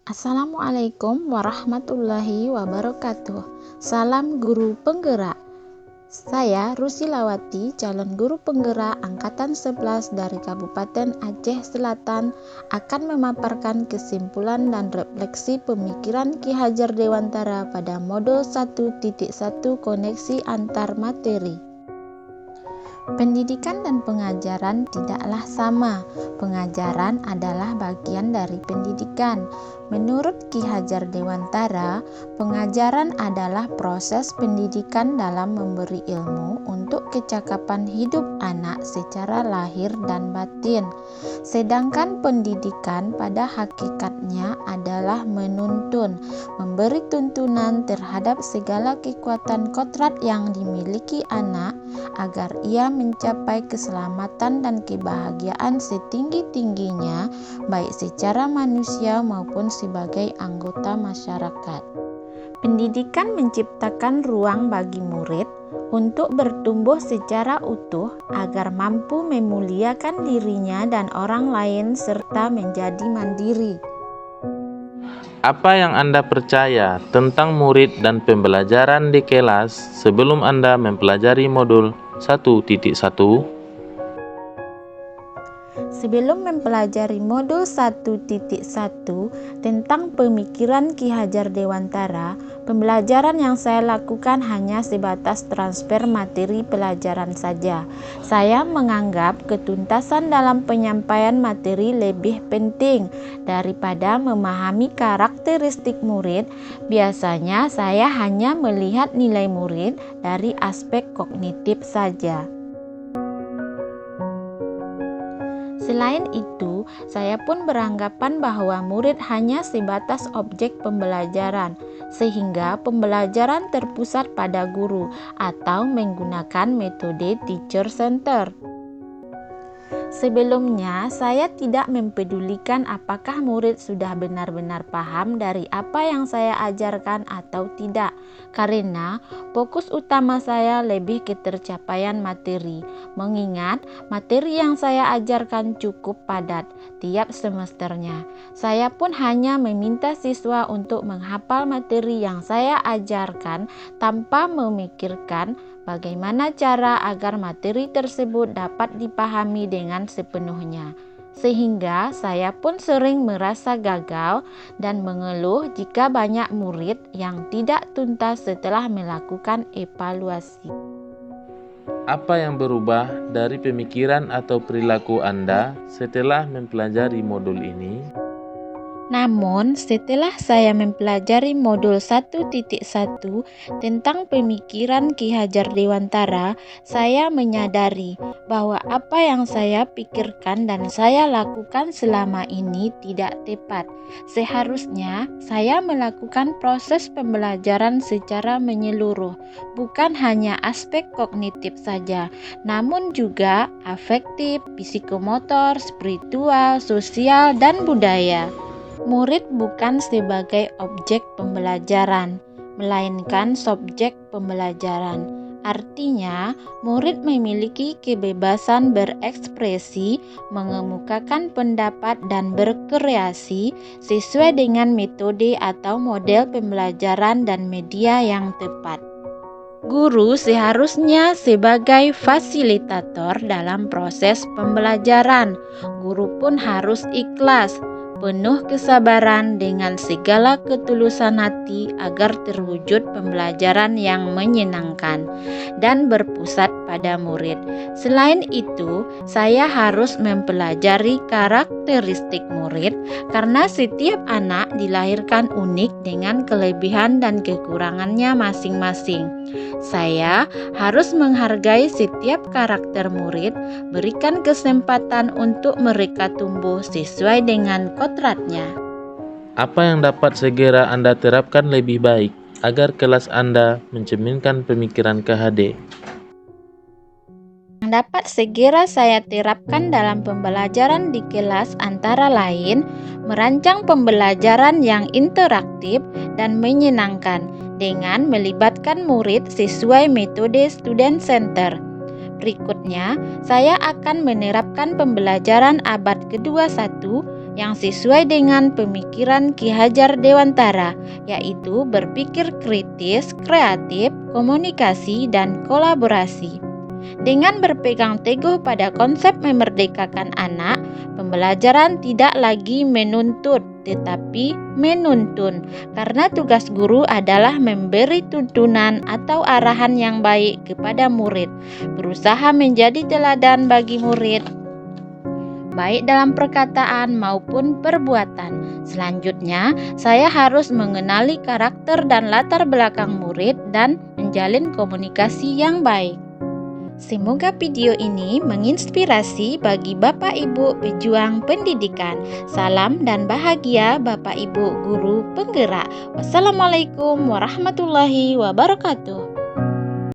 Assalamualaikum warahmatullahi wabarakatuh. Salam guru penggerak. Saya Rusilawati, calon guru penggerak Angkatan 11 dari Kabupaten Aceh Selatan, akan memaparkan kesimpulan dan refleksi pemikiran Ki Hajar Dewantara pada modul 1.1 koneksi antar materi. Pendidikan dan pengajaran tidaklah sama. Pengajaran adalah bagian dari pendidikan. Menurut Ki Hajar Dewantara, pengajaran adalah proses pendidikan dalam memberi ilmu untuk kecakapan hidup anak secara lahir dan batin. Sedangkan pendidikan pada hakikatnya adalah menuntun, memberi tuntunan terhadap segala kekuatan kodrat yang dimiliki anak agar ia mencapai keselamatan dan kebahagiaan setinggi-tingginya, baik secara manusia maupun sebagai anggota masyarakat. Pendidikan menciptakan ruang bagi murid untuk bertumbuh secara utuh agar mampu memuliakan dirinya dan orang lain serta menjadi mandiri. Apa yang Anda percaya tentang murid dan pembelajaran di kelas sebelum Anda mempelajari modul 1.1? Sebelum mempelajari modul 1.1 tentang pemikiran Ki Hajar Dewantara, pembelajaran yang saya lakukan hanya sebatas transfer materi pelajaran saja. Saya menganggap ketuntasan dalam penyampaian materi lebih penting daripada memahami karakteristik murid. Biasanya saya hanya melihat nilai murid dari aspek kognitif saja. Selain itu, saya pun beranggapan bahwa murid hanya sebatas objek pembelajaran, sehingga pembelajaran terpusat pada guru atau menggunakan metode teacher center. Sebelumnya, saya tidak mempedulikan apakah murid sudah benar-benar paham dari apa yang saya ajarkan atau tidak, karena fokus utama saya lebih ke tercapaian materi, mengingat materi yang saya ajarkan cukup padat tiap semesternya. Saya pun hanya meminta siswa untuk menghafal materi yang saya ajarkan tanpa memikirkan bagaimana cara agar materi tersebut dapat dipahami dengan sepenuhnya. Sehingga saya pun sering merasa gagal dan mengeluh jika banyak murid yang tidak tuntas setelah melakukan evaluasi. Apa yang berubah dari pemikiran atau perilaku Anda setelah mempelajari modul ini? Namun, setelah saya mempelajari modul 1.1 tentang pemikiran Ki Hajar Dewantara, saya menyadari bahwa apa yang saya pikirkan dan saya lakukan selama ini tidak tepat. Seharusnya saya melakukan proses pembelajaran secara menyeluruh, bukan hanya aspek kognitif saja, namun juga afektif, psikomotor, spiritual, sosial, dan budaya. Murid bukan sebagai objek pembelajaran, melainkan subjek pembelajaran. Artinya, murid memiliki kebebasan berekspresi, mengemukakan pendapat dan berkreasi sesuai dengan metode atau model pembelajaran dan media yang tepat. Guru seharusnya sebagai fasilitator dalam proses pembelajaran. Guru pun harus ikhlas, penuh kesabaran dengan segala ketulusan hati agar terwujud pembelajaran yang menyenangkan dan berpusat pada murid. Selain itu, saya harus mempelajari karakteristik murid karena setiap anak dilahirkan unik dengan kelebihan dan kekurangannya masing-masing. Saya harus menghargai setiap karakter murid, berikan kesempatan untuk mereka tumbuh sesuai dengan kodratnya. Apa yang dapat segera Anda terapkan lebih baik agar kelas Anda mencerminkan pemikiran KHD? Yang dapat segera saya terapkan dalam pembelajaran di kelas antara lain merancang pembelajaran yang interaktif dan menyenangkan dengan melibatkan murid sesuai metode student center. Berikutnya, saya akan menerapkan pembelajaran abad ke-21 yang sesuai dengan pemikiran Ki Hajar Dewantara, yaitu berpikir kritis, kreatif, komunikasi, dan kolaborasi. Dengan berpegang teguh pada konsep memerdekakan anak, pembelajaran tidak lagi menuntut tetapi menuntun, karena tugas guru adalah memberi tuntunan atau arahan yang baik kepada murid, berusaha menjadi teladan bagi murid, baik dalam perkataan maupun perbuatan. Selanjutnya, saya harus mengenali karakter dan latar belakang murid dan menjalin komunikasi yang baik. Semoga video ini menginspirasi bagi Bapak Ibu pejuang pendidikan. Salam dan bahagia Bapak Ibu guru penggerak. Wassalamualaikum warahmatullahi wabarakatuh.